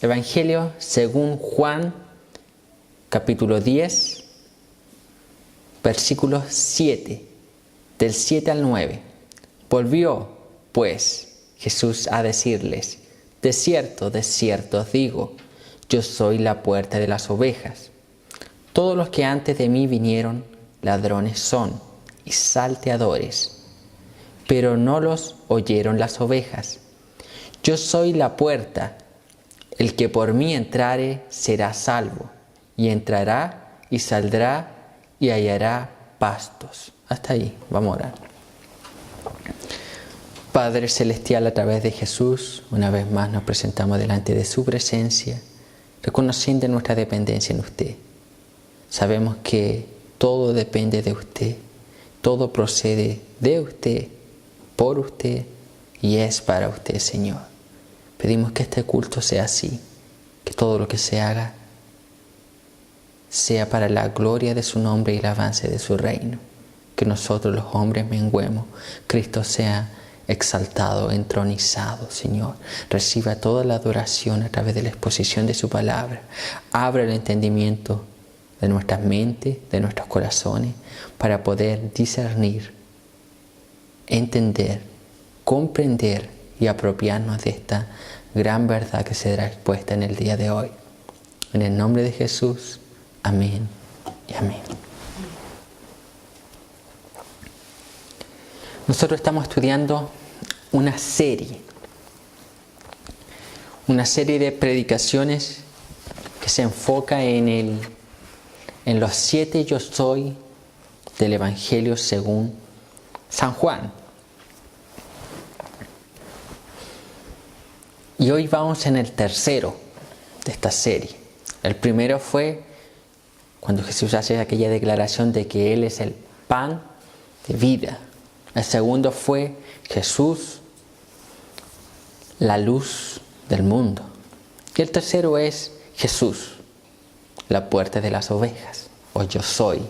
Evangelio según Juan, capítulo 10, versículos 7, del 7 al 9. Volvió, pues, Jesús a decirles: de cierto os digo, yo soy la puerta de las ovejas. Todos los que antes de mí vinieron, ladrones son y salteadores, pero no los oyeron las ovejas. Yo soy la puerta. El que por mí entrare será salvo, y entrará y saldrá y hallará pastos. Hasta ahí, vamos a orar. Padre Celestial, a través de Jesús, una vez más nos presentamos delante de su presencia, reconociendo nuestra dependencia en usted. Sabemos que todo depende de usted, todo procede de usted, por usted y es para usted, Señor. Pedimos que este culto sea así, que todo lo que se haga sea para la gloria de su nombre y el avance de su reino. Que nosotros los hombres menguemos, Cristo sea exaltado, entronizado, Señor. Reciba toda la adoración a través de la exposición de su palabra. Abra el entendimiento de nuestras mentes, de nuestros corazones, para poder discernir, entender, comprender y apropiarnos de esta gran verdad que será expuesta en el día de hoy. En el nombre de Jesús, amén y amén. Nosotros estamos estudiando una serie de predicaciones que se enfoca en los 7 yo soy del Evangelio según San Juan. Y hoy vamos en el tercero de esta serie. El primero fue cuando Jesús hace aquella declaración de que Él es el pan de vida. El segundo fue Jesús, la luz del mundo. Y el tercero es Jesús, la puerta de las ovejas. O yo soy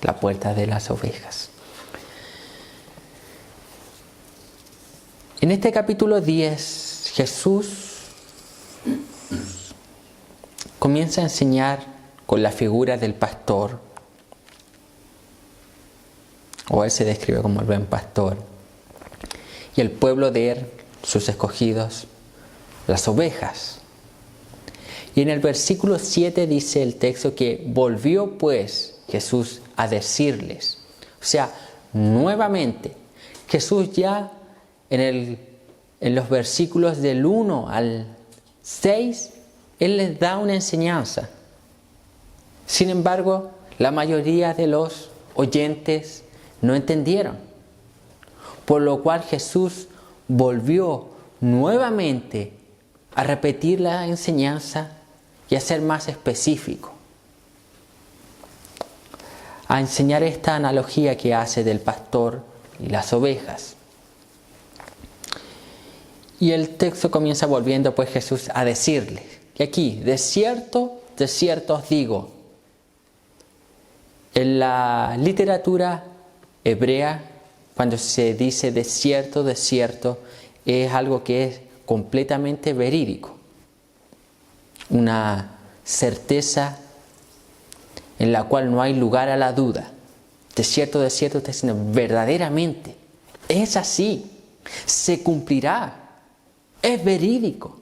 la puerta de las ovejas. En este capítulo 10, Jesús comienza a enseñar con la figura del pastor, o Él se describe como el buen pastor, y el pueblo de Él, sus escogidos, las ovejas. Y en el versículo 7 dice el texto que volvió pues Jesús a decirles. O sea, nuevamente, Jesús ya en los versículos del 1 al 6, Él les da una enseñanza. Sin embargo, la mayoría de los oyentes no entendieron. Por lo cual Jesús volvió nuevamente a repetir la enseñanza y a ser más específico. A enseñar esta analogía que hace del pastor y las ovejas. Y el texto comienza volviendo pues Jesús a decirles. Y aquí, de cierto os digo. En la literatura hebrea, cuando se dice de cierto, es algo que es completamente verídico. Una certeza en la cual no hay lugar a la duda. De cierto está diciendo verdaderamente. Es así. Se cumplirá. Es verídico.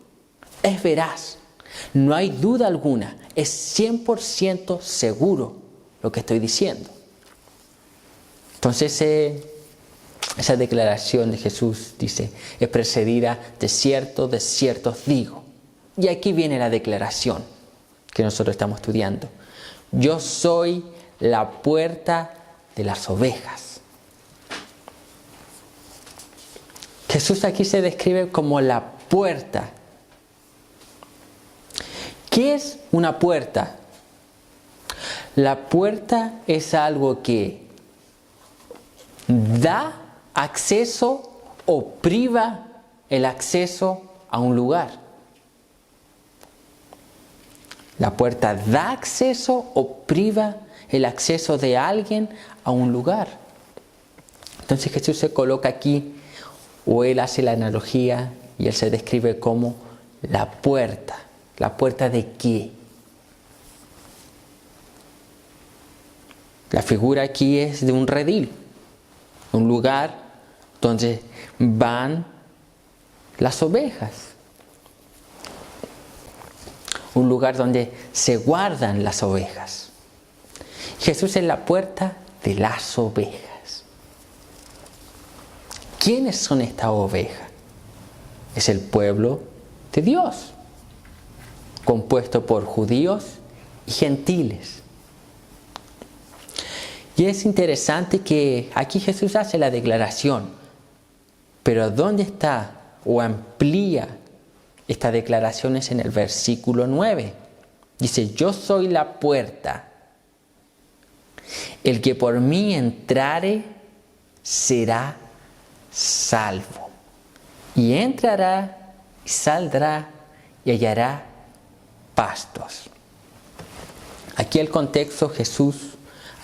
Es veraz. No hay duda alguna. Es 100% seguro lo que estoy diciendo. Entonces esa declaración de Jesús dice, es precedida de cierto os digo. Y aquí viene la declaración que nosotros estamos estudiando. Yo soy la puerta de las ovejas. Jesús aquí se describe como la puerta. ¿Qué es una puerta? La puerta es algo que da acceso o priva el acceso a un lugar. La puerta da acceso o priva el acceso de alguien a un lugar. Entonces Jesús se coloca aquí, o Él hace la analogía y Él se describe como la puerta. ¿La puerta de qué? La figura aquí es de un redil, un lugar donde van las ovejas, un lugar donde se guardan las ovejas. Jesús es la puerta de las ovejas. ¿Quiénes son estas ovejas? Es el pueblo de Dios, compuesto por judíos y gentiles. Y es interesante que aquí Jesús hace la declaración, pero ¿dónde está o amplía esta declaración? Es en el versículo 9. Dice, yo soy la puerta. El que por mí entrare será salvo. Y entrará y saldrá y hallará pastos. Aquí el contexto, Jesús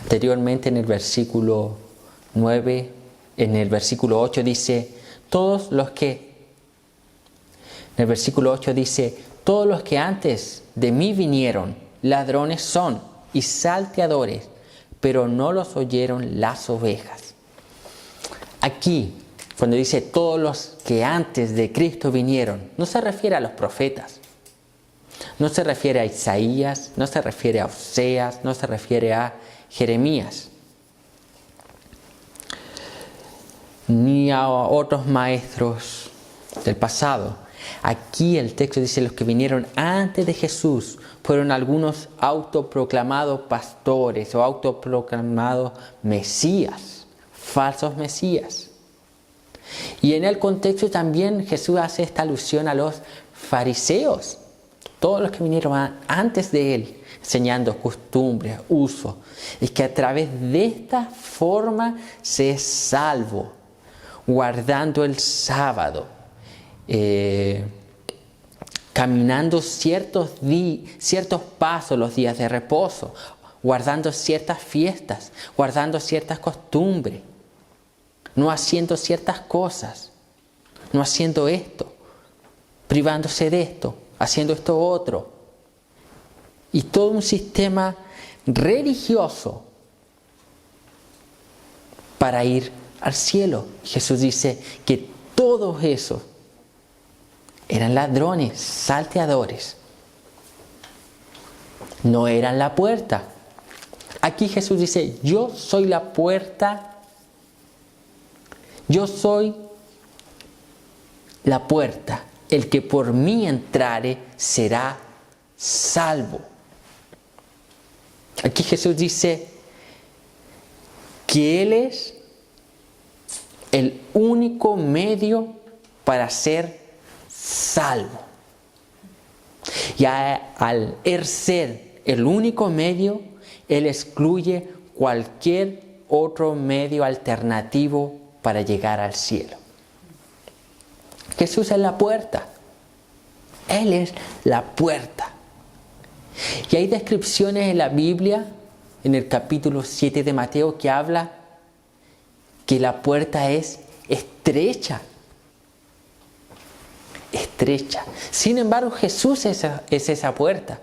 anteriormente en el versículo 9, en el versículo 8 dice, en el versículo 8 dice, todos los que antes de mí vinieron, ladrones son y salteadores, pero no los oyeron las ovejas. Aquí, cuando dice todos los que antes de Cristo vinieron, no se refiere a los profetas, no se refiere a Isaías, no se refiere a Oseas, no se refiere a Jeremías, ni a otros maestros del pasado. Aquí el texto dice los que vinieron antes de Jesús fueron algunos autoproclamados pastores o autoproclamados mesías, falsos mesías. Y en el contexto también Jesús hace esta alusión a los fariseos, todos los que vinieron antes de él, enseñando costumbres, usos, y que a través de esta forma se es salvo, guardando el sábado, caminando ciertos pasos los días de reposo, guardando ciertas fiestas, guardando ciertas costumbres, no haciendo ciertas cosas, no haciendo esto, privándose de esto, haciendo esto otro. Y todo un sistema religioso para ir al cielo. Jesús dice que todos esos eran ladrones, salteadores. No eran la puerta. Aquí Jesús dice, yo soy la puerta. Yo soy la puerta. El que por mí entrare será salvo. Aquí Jesús dice que Él es el único medio para ser salvo. Y al Él ser el único medio, Él excluye cualquier otro medio alternativo para llegar al cielo. Jesús es la puerta. Él es la puerta. Y hay descripciones en la Biblia, en el capítulo 7 de Mateo, que habla que la puerta es estrecha. Estrecha. Sin embargo, Jesús es esa puerta.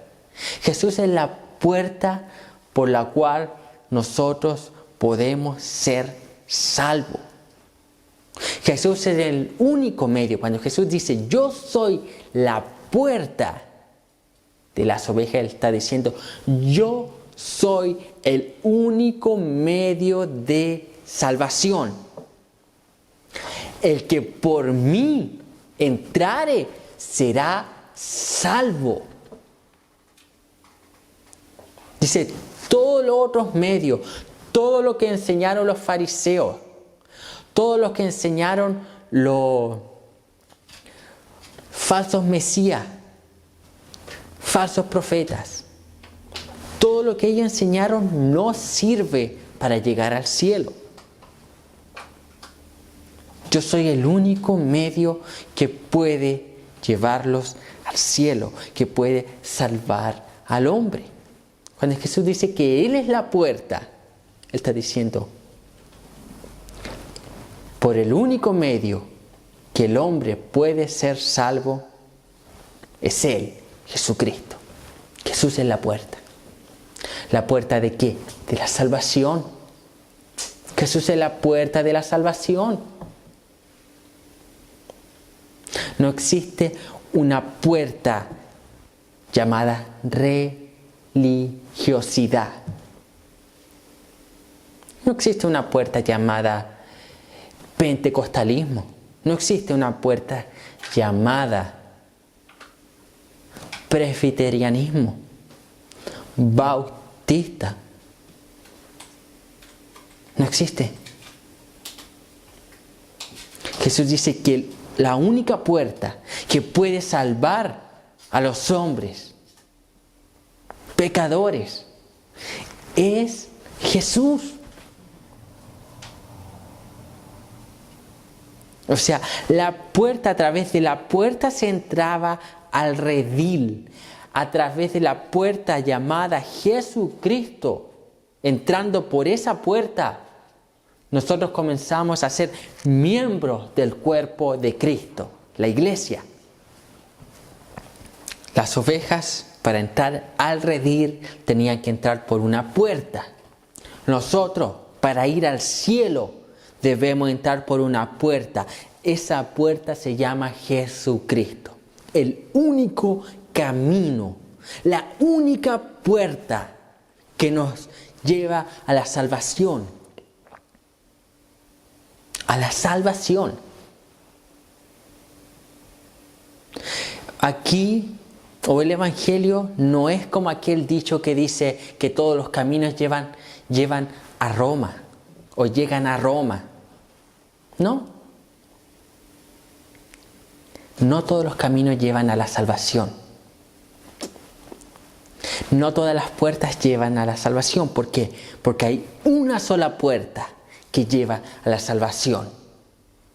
Jesús es la puerta por la cual nosotros podemos ser salvos. Jesús es el único medio. Cuando Jesús dice, yo soy la puerta de las ovejas, Él está diciendo, yo soy el único medio de salvación. El que por mí entrare será salvo. Dice, todos los otros medios, todo lo que enseñaron los fariseos, todo lo que enseñaron los falsos mesías, falsos profetas, todo lo que ellos enseñaron no sirve para llegar al cielo. Yo soy el único medio que puede llevarlos al cielo, que puede salvar al hombre. Cuando Jesús dice que Él es la puerta, Él está diciendo, por el único medio que el hombre puede ser salvo, es Él. Jesucristo. Jesús es la puerta. ¿La puerta de qué? De la salvación. Jesús es la puerta de la salvación. No existe una puerta llamada religiosidad. No existe una puerta llamada pentecostalismo. No existe una puerta llamada presbiterianismo, bautista. No existe. Jesús dice que la única puerta que puede salvar a los hombres pecadores es Jesús. O sea, la puerta, a través de la puerta se entraba al redil, a través de la puerta llamada Jesucristo. Entrando por esa puerta, nosotros comenzamos a ser miembros del cuerpo de Cristo, la iglesia. Las ovejas, para entrar al redil, tenían que entrar por una puerta. Nosotros, para ir al cielo, debemos entrar por una puerta. Esa puerta se llama Jesucristo. El único camino, la única puerta que nos lleva a la salvación. A la salvación. Aquí, o el Evangelio, no es como aquel dicho que dice que todos los caminos llevan a Roma o llegan a Roma. No. No todos los caminos llevan a la salvación. No todas las puertas llevan a la salvación. ¿Por qué? Porque hay una sola puerta que lleva a la salvación.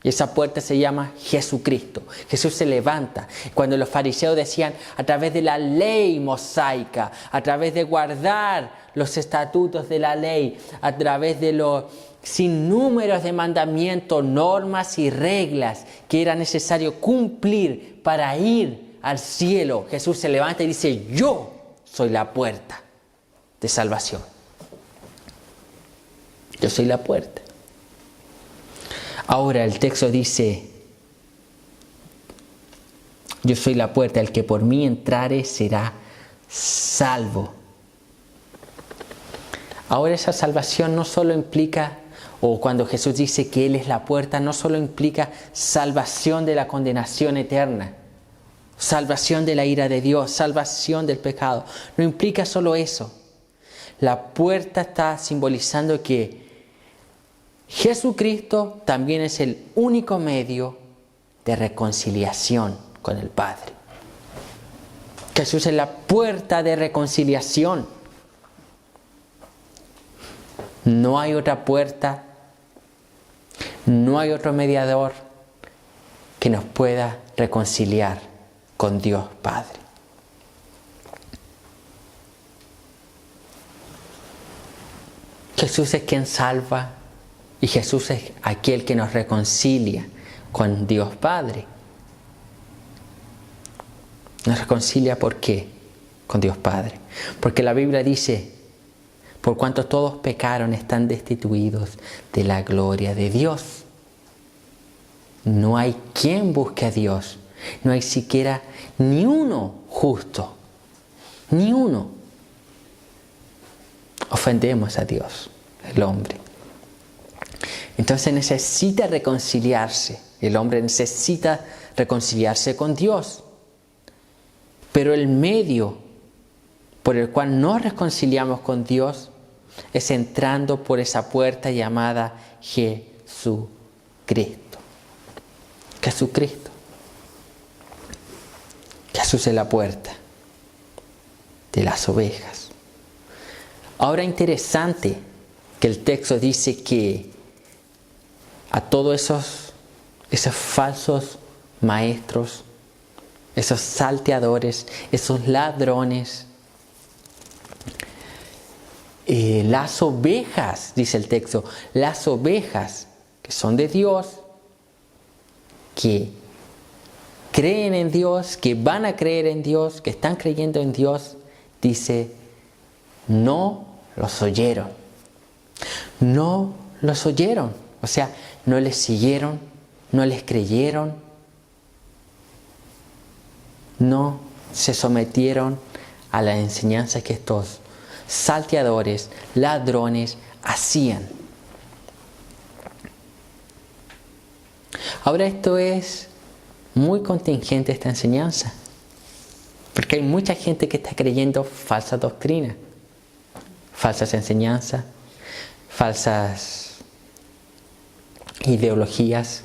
Y esa puerta se llama Jesucristo. Jesús se levanta. Cuando los fariseos decían, a través de la ley mosaica, a través de guardar los estatutos de la ley, a través de los sinnúmeros de mandamientos, normas y reglas que era necesario cumplir para ir al cielo, Jesús se levanta y dice, yo soy la puerta de salvación. Yo soy la puerta. Ahora el texto dice, yo soy la puerta, el que por mí entrare será salvo. Ahora esa salvación no solo implica, o cuando Jesús dice que Él es la puerta, no solo implica salvación de la condenación eterna, salvación de la ira de Dios, salvación del pecado. No implica solo eso. La puerta está simbolizando que Jesucristo también es el único medio de reconciliación con el Padre. Jesús es la puerta de reconciliación. No hay otra puerta, no hay otro mediador que nos pueda reconciliar con Dios Padre. Jesús es quien salva y Jesús es aquel que nos reconcilia con Dios Padre. Nos reconcilia ¿por qué? Con Dios Padre. Porque la Biblia dice, por cuanto todos pecaron, están destituidos de la gloria de Dios. No hay quien busque a Dios. No hay siquiera ni uno justo. Ni uno. Ofendemos a Dios, el hombre. Entonces necesita reconciliarse. El hombre necesita reconciliarse con Dios. Pero el medio por el cual nos reconciliamos con Dios es entrando por esa puerta llamada Jesucristo. Jesucristo. Jesús es la puerta de las ovejas. Ahora interesante que el texto dice que a todos esos falsos maestros, esos salteadores, esos ladrones, las ovejas, dice el texto, las ovejas que son de Dios, que creen en Dios, que van a creer en Dios, que están creyendo en Dios, dice, no los oyeron. No los oyeron. O sea, no les siguieron, no les creyeron, no se sometieron a las enseñanzas que estos salteadores, ladrones hacían. Ahora esto es muy contingente, esta enseñanza, porque hay mucha gente que está creyendo falsas doctrinas, falsas enseñanzas, falsas ideologías.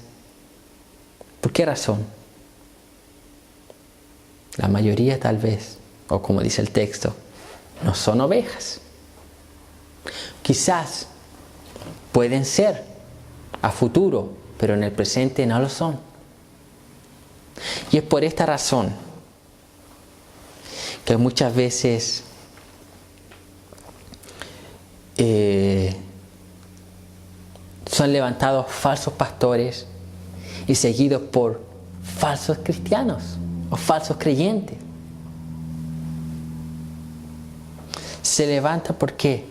¿Por qué razón? La mayoría tal vez, o como dice el texto, no son ovejas. Quizás pueden ser a futuro, pero en el presente no lo son. Y es por esta razón que muchas veces son levantados falsos pastores y seguidos por falsos cristianos o falsos creyentes. Se levantan ¿por qué?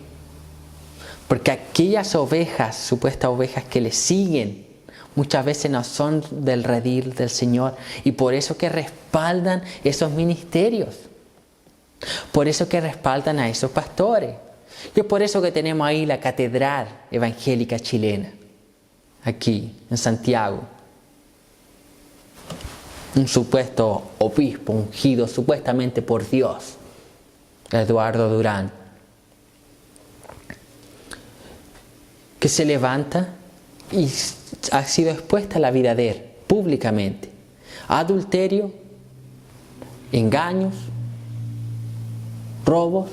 Porque aquellas ovejas, supuestas ovejas que le siguen, muchas veces no son del redil del Señor, y por eso que respaldan esos ministerios, por eso que respaldan a esos pastores. Y es por eso que tenemos ahí la Catedral Evangélica Chilena, aquí en Santiago. Un supuesto obispo ungido supuestamente por Dios, Eduardo Durán, que se levanta y ha sido expuesta a la vida de él públicamente. Adulterio, engaños, robos,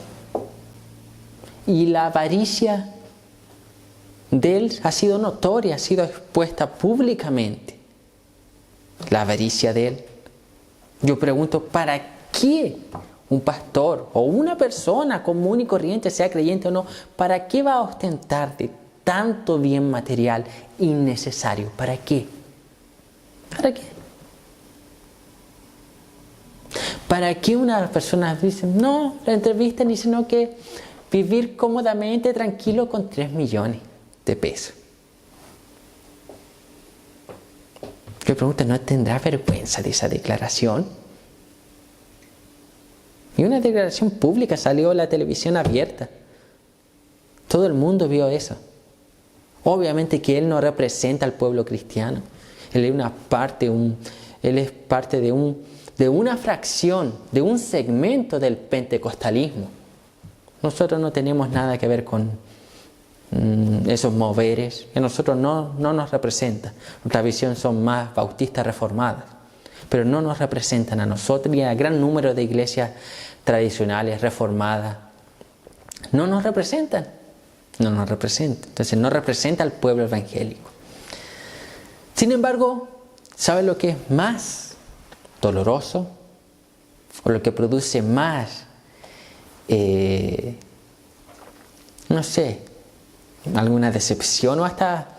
y la avaricia de él ha sido notoria, ha sido expuesta públicamente. La avaricia de él. Yo pregunto, ¿para qué un pastor o una persona común y corriente, sea creyente o no, para qué va a ostentar de tanto bien material innecesario? ¿Para qué? ¿Para qué? ¿Para qué una persona dice, no, la entrevista dice, sino que vivir cómodamente, tranquilo, con 3 millones de pesos? Yo pregunto, ¿no tendrá vergüenza de esa declaración? Y una declaración pública, salió en la televisión abierta. Todo el mundo vio eso. Obviamente que él no representa al pueblo cristiano. Él es parte de una fracción, de un segmento del pentecostalismo. Nosotros no tenemos nada que ver con esos moveres, que a nosotros no nos representan. Nuestra visión son más bautistas reformadas, pero no nos representan a nosotros y a gran número de iglesias tradicionales reformadas. No nos representan. Entonces no representa al pueblo evangélico. Sin embargo, ¿sabe lo que es más doloroso? O lo que produce más, alguna decepción o hasta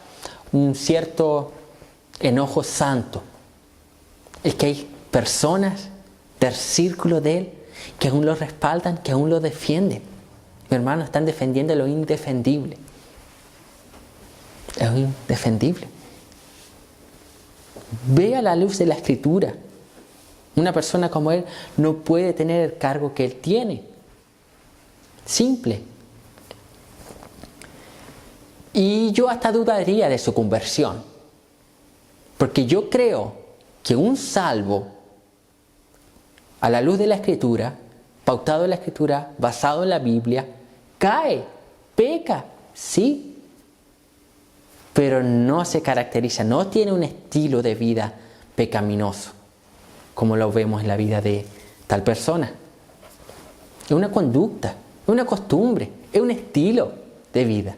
un cierto enojo santo. Es que hay personas del círculo de él que aún lo respaldan, que aún lo defienden. Mi hermano, están defendiendo lo indefendible. Es indefendible. Ve a la luz de la Escritura. Una persona como él no puede tener el cargo que él tiene. Simple. Y yo hasta dudaría de su conversión. Porque yo creo que un salvo, a la luz de la Escritura, pautado en la Escritura, basado en la Biblia, cae, peca, sí, pero no se caracteriza, no tiene un estilo de vida pecaminoso, como lo vemos en la vida de tal persona. Es una conducta, es una costumbre, es un estilo de vida.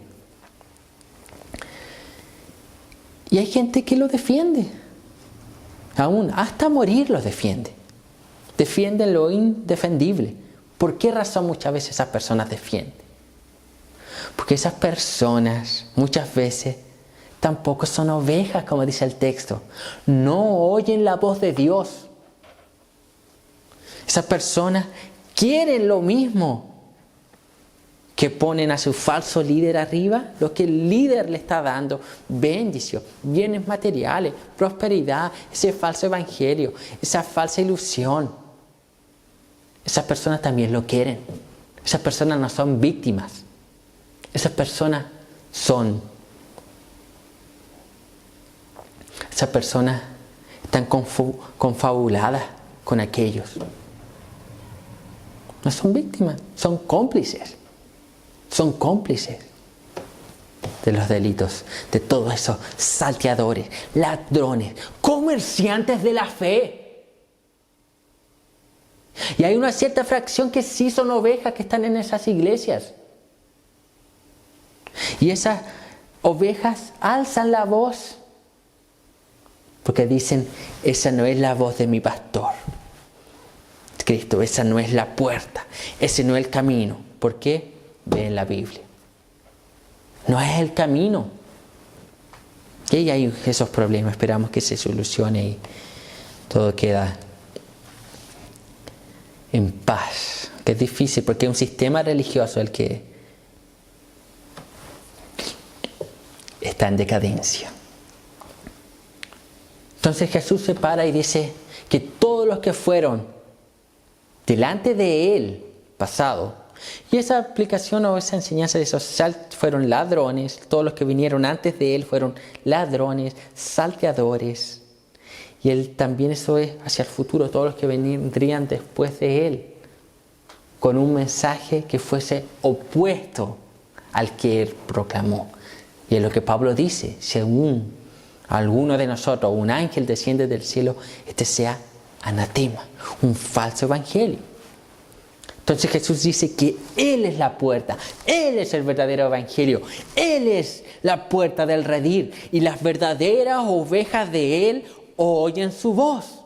Y hay gente que lo defiende, aún hasta morir lo defiende. Defienden lo indefendible. ¿Por qué razón muchas veces esas personas defienden? Porque esas personas muchas veces tampoco son ovejas, como dice el texto. No oyen la voz de Dios. Esas personas quieren lo mismo que ponen a su falso líder arriba, lo que el líder le está dando: bendición, bienes materiales, prosperidad, ese falso evangelio, esa falsa ilusión. Esas personas también lo quieren. Esas personas no son víctimas. Esas personas están confabuladas con aquellos. No son víctimas, son cómplices. Son cómplices de los delitos, de todos esos salteadores, ladrones, comerciantes de la fe. Y hay una cierta fracción que sí son ovejas que están en esas iglesias. Y esas ovejas alzan la voz porque dicen: esa no es la voz de mi pastor Cristo, esa no es la puerta, ese no es el camino. ¿Por qué? Ve en la Biblia. No es el camino. Y hay esos problemas, esperamos que se solucione y todo queda en paz. Que es difícil porque es un sistema religioso el que está en decadencia. Entonces Jesús se para y dice que todos los que fueron delante de Él, pasado, y esa aplicación o esa enseñanza de esos fueron ladrones, todos los que vinieron antes de Él fueron ladrones, salteadores. Y Él también, eso es hacia el futuro, todos los que vendrían después de Él, con un mensaje que fuese opuesto al que Él proclamó. Y es lo que Pablo dice: si alguno de nosotros, un ángel desciende del cielo, este sea anatema, un falso evangelio. Entonces Jesús dice que Él es la puerta, Él es el verdadero evangelio, Él es la puerta del redil, y las verdaderas ovejas de Él oyen su voz.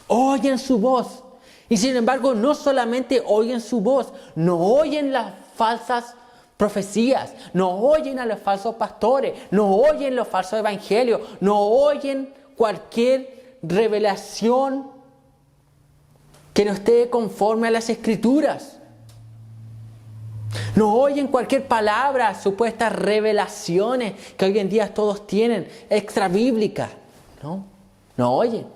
Oyen su voz. Y sin embargo, no solamente oyen su voz, no oyen las falsas profecías, no oyen a los falsos pastores, no oyen los falsos evangelios, no oyen cualquier revelación que no esté conforme a las Escrituras. No oyen cualquier palabra, supuestas revelaciones que hoy en día todos tienen, extra bíblicas. No oyen.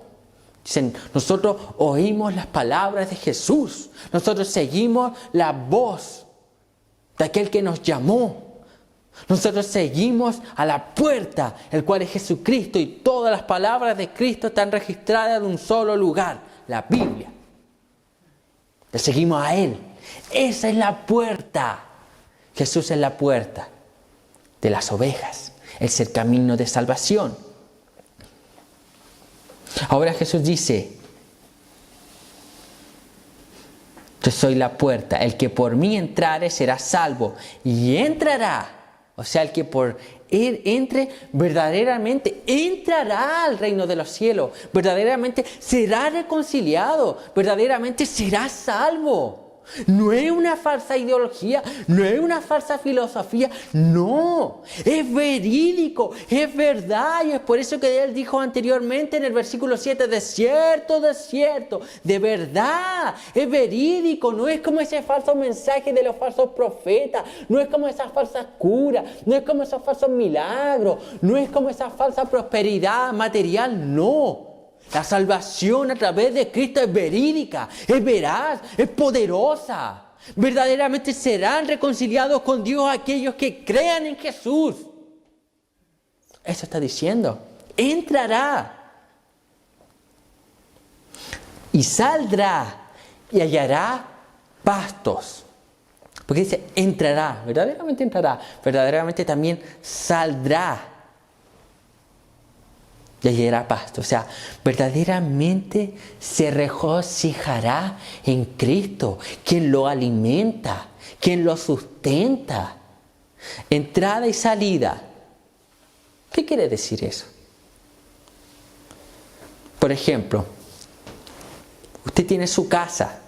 Dicen: nosotros oímos las palabras de Jesús. Nosotros seguimos la voz de aquel que nos llamó. Nosotros seguimos a la puerta, el cual es Jesucristo, y todas las palabras de Cristo están registradas en un solo lugar, la Biblia. Le seguimos a Él. Esa es la puerta. Jesús es la puerta de las ovejas. Es el camino de salvación. Ahora Jesús dice: yo soy la puerta. El que por mí entrare será salvo. Y entrará. O sea, el que por Él entre, verdaderamente entrará al reino de los cielos. Verdaderamente será reconciliado. Verdaderamente será salvo. No es una falsa ideología, no es una falsa filosofía, no, es verídico, es verdad. Y es por eso que Él dijo anteriormente en el versículo 7, de cierto, de verdad, es verídico. No es como ese falso mensaje de los falsos profetas, no es como esas falsas curas, no es como esos falsos milagros, no es como esa falsa prosperidad material, no. La salvación a través de Cristo es verídica, es veraz, es poderosa. Verdaderamente serán reconciliados con Dios aquellos que crean en Jesús. Eso está diciendo. Entrará y saldrá y hallará pastos. Porque dice entrará, verdaderamente también saldrá. Y hallará pasto. O sea, verdaderamente se regocijará en Cristo, quien lo alimenta, quien lo sustenta. Entrada y salida. ¿Qué quiere decir eso? Por ejemplo, usted tiene su casa.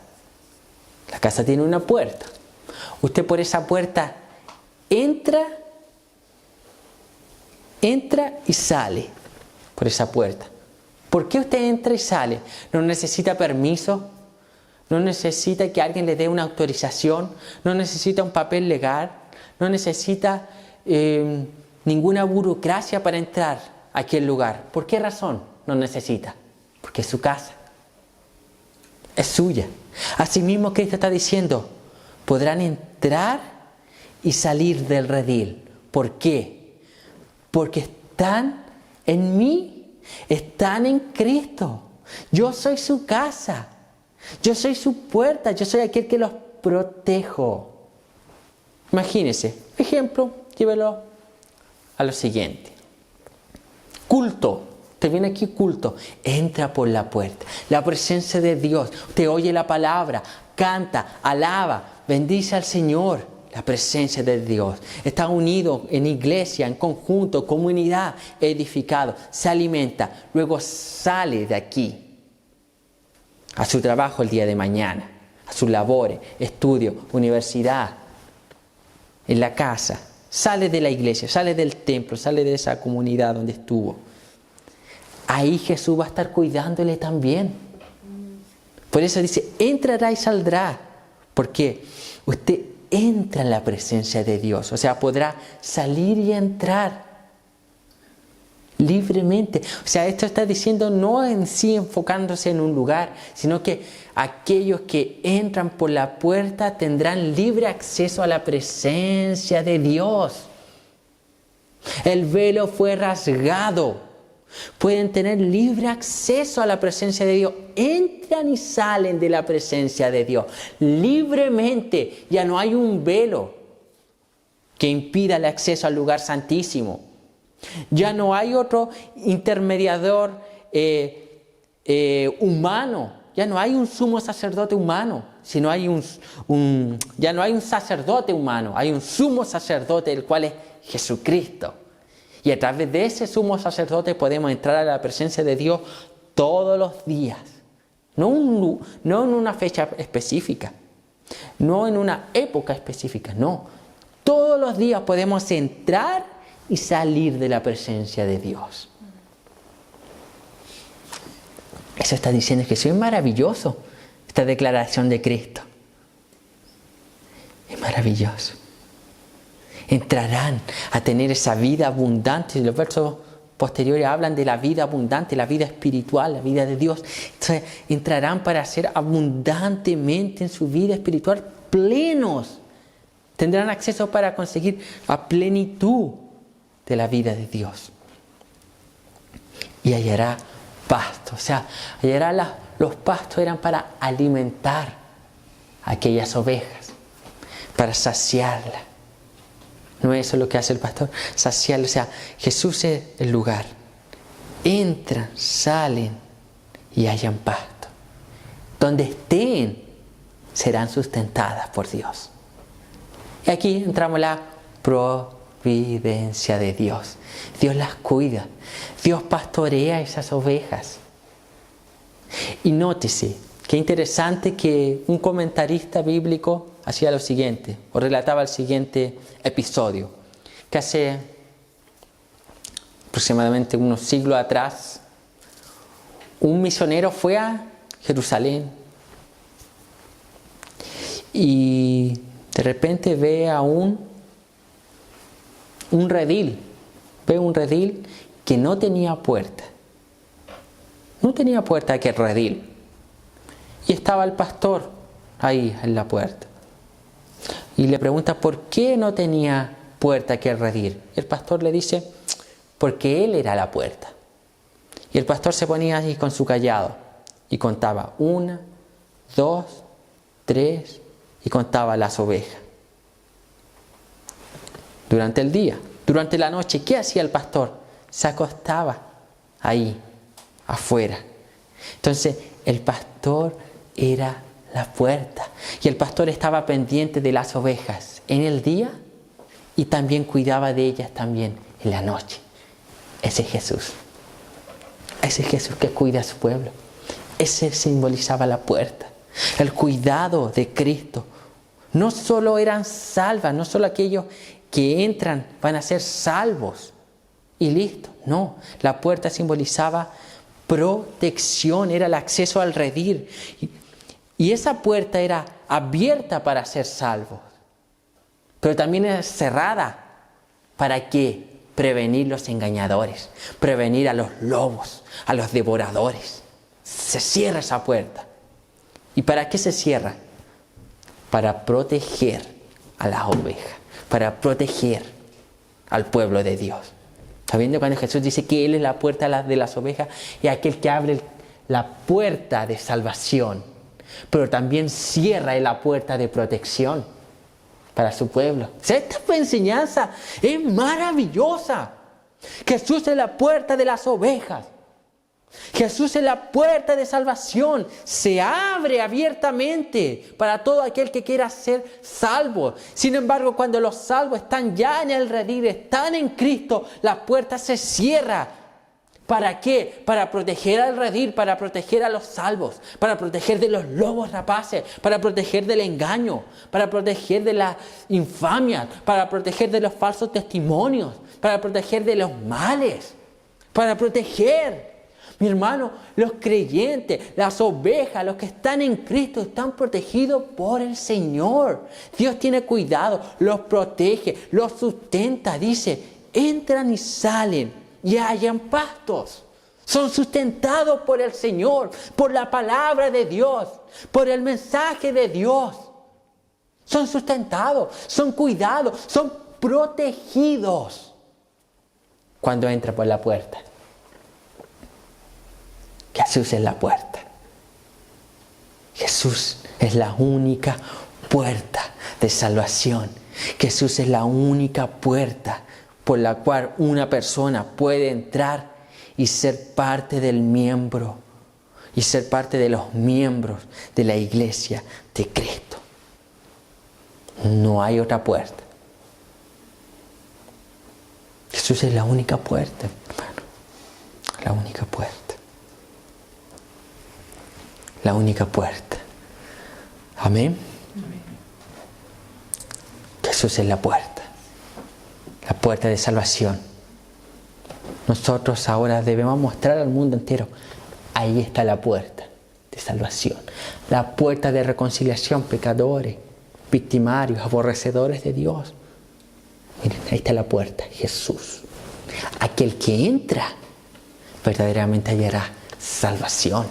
La casa tiene una puerta. Usted por esa puerta entra y sale. Por esa puerta. ¿Por qué usted entra y sale? ¿No necesita permiso no necesita que alguien le dé una autorización, no necesita un papel legal, no necesita ninguna burocracia para entrar a aquel lugar. ¿Por qué razón no necesita? Porque es su casa, es suya. Asimismo, Cristo está diciendo, podrán entrar y salir del redil. ¿Por qué? Porque están en mí, están en Cristo. Yo soy su casa. Yo soy su puerta, yo soy aquel que los protejo. Imagínense, ejemplo, llévelo a lo siguiente. Culto, te viene aquí culto, entra por la puerta. La presencia de Dios, te oye la palabra, canta, alaba, bendice al Señor. La presencia de Dios. Está unido en iglesia, en conjunto, comunidad, edificado, se alimenta, luego sale de aquí a su trabajo el día de mañana, a sus labores, estudio, universidad, en la casa. Sale de la iglesia, sale del templo, sale de esa comunidad donde estuvo. Ahí Jesús va a estar cuidándole también. Por eso dice, entrará y saldrá. Porque usted entra en la presencia de Dios. O sea, podrá salir y entrar libremente. O sea, esto está diciendo no en sí enfocándose en un lugar, sino que aquellos que entran por la puerta tendrán libre acceso a la presencia de Dios. El velo fue rasgado. Pueden tener libre acceso a la presencia de Dios. Entran y salen de la presencia de Dios libremente. Ya no hay un velo que impida el acceso al lugar santísimo. Ya no hay otro intermediador humano. Ya no hay un sumo sacerdote humano, sino ya no hay un sacerdote humano. Hay un sumo sacerdote, el cual es Jesucristo. Y a través de ese sumo sacerdote podemos entrar a la presencia de Dios todos los días. No en una fecha específica, no en una época específica, no. Todos los días podemos entrar y salir de la presencia de Dios. Eso está diciendo Jesús. Es maravilloso esta declaración de Cristo. Es maravilloso. Entrarán a tener esa vida abundante. Los versos posteriores hablan de la vida abundante, la vida espiritual, la vida de Dios. Entonces, entrarán para ser abundantemente en su vida espiritual plenos. Tendrán acceso para conseguir a plenitud de la vida de Dios. Y hallará pasto. O sea, los pastos eran para alimentar a aquellas ovejas, para saciarlas. No es eso lo que hace el pastor, saciarlas. O sea, Jesús es el lugar. Entran, salen y hallan pasto. Donde estén, serán sustentadas por Dios. Y aquí entramos la providencia de Dios. Dios las cuida. Dios pastorea esas ovejas. Y nótese, qué interesante que un comentarista bíblico hacía lo siguiente, o relataba el siguiente episodio, que hace aproximadamente unos siglos atrás, un misionero fue a Jerusalén y de repente ve a un redil, que no tenía puerta. No tenía puerta aquel redil. Y estaba el pastor ahí en la puerta. Y le pregunta por qué no tenía puerta aquel redil. El pastor le dice, porque él era la puerta. Y el pastor se ponía ahí con su cayado y contaba 1, 2, 3 y contaba las ovejas. Durante el día, durante la noche, ¿qué hacía el pastor? Se acostaba ahí, afuera. Entonces, el pastor era la puerta. Y el pastor estaba pendiente de las ovejas en el día y también cuidaba de ellas también en la noche. Ese es Jesús. Ese es Jesús que cuida a su pueblo. Ese simbolizaba la puerta. El cuidado de Cristo. No solo eran salvas, no solo aquellos que entran van a ser salvos y listo. No, la puerta simbolizaba protección, era el acceso al redil. Y esa puerta era abierta para ser salvos, pero también era cerrada. ¿Para qué? Prevenir los engañadores, prevenir a los lobos, a los devoradores. Se cierra esa puerta. ¿Y para qué se cierra? Para proteger a las ovejas, para proteger al pueblo de Dios. ¿Está viendo cuando Jesús dice que Él es la puerta de las ovejas? Y aquel que abre la puerta de salvación, pero también cierra la puerta de protección para su pueblo. Esta enseñanza es maravillosa. Jesús es la puerta de las ovejas. Jesús es la puerta de salvación. Se abre abiertamente para todo aquel que quiera ser salvo. Sin embargo, cuando los salvos están ya en el redil, están en Cristo, la puerta se cierra. ¿Para qué? Para proteger al redil, para proteger a los salvos, para proteger de los lobos rapaces, para proteger del engaño, para proteger de la infamia, para proteger de los falsos testimonios, para proteger de los males, para proteger. Mi hermano, los creyentes, las ovejas, los que están en Cristo están protegidos por el Señor. Dios tiene cuidado, los protege, los sustenta. Dice, entran y salen y hallan pastos. Son sustentados por el Señor, por la palabra de Dios, por el mensaje de Dios. Son sustentados, son cuidados, son protegidos cuando entra por la puerta. Jesús es la puerta. Jesús es la única puerta de salvación. Jesús es la única puerta por la cual una persona puede entrar y ser parte del miembro y ser parte de los miembros de la iglesia de Cristo. No hay otra puerta. Jesús es la única puerta, hermano. La única puerta. La única puerta. Amén. Jesús es la puerta. La puerta de salvación. Nosotros ahora debemos mostrar al mundo entero. Ahí está la puerta de salvación. La puerta de reconciliación, pecadores, victimarios, aborrecedores de Dios. Miren, ahí está la puerta, Jesús. Aquel que entra verdaderamente hallará salvación.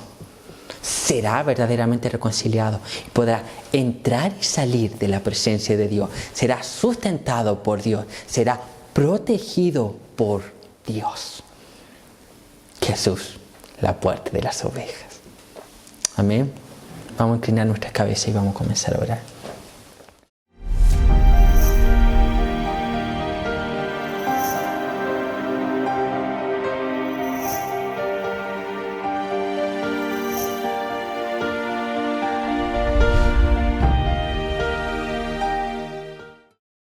Será verdaderamente reconciliado y podrá entrar y salir de la presencia de Dios. Será sustentado por Dios. Será protegido por Dios. Jesús, la puerta de las ovejas. Amén. Vamos a inclinar nuestra cabeza y vamos a comenzar a orar.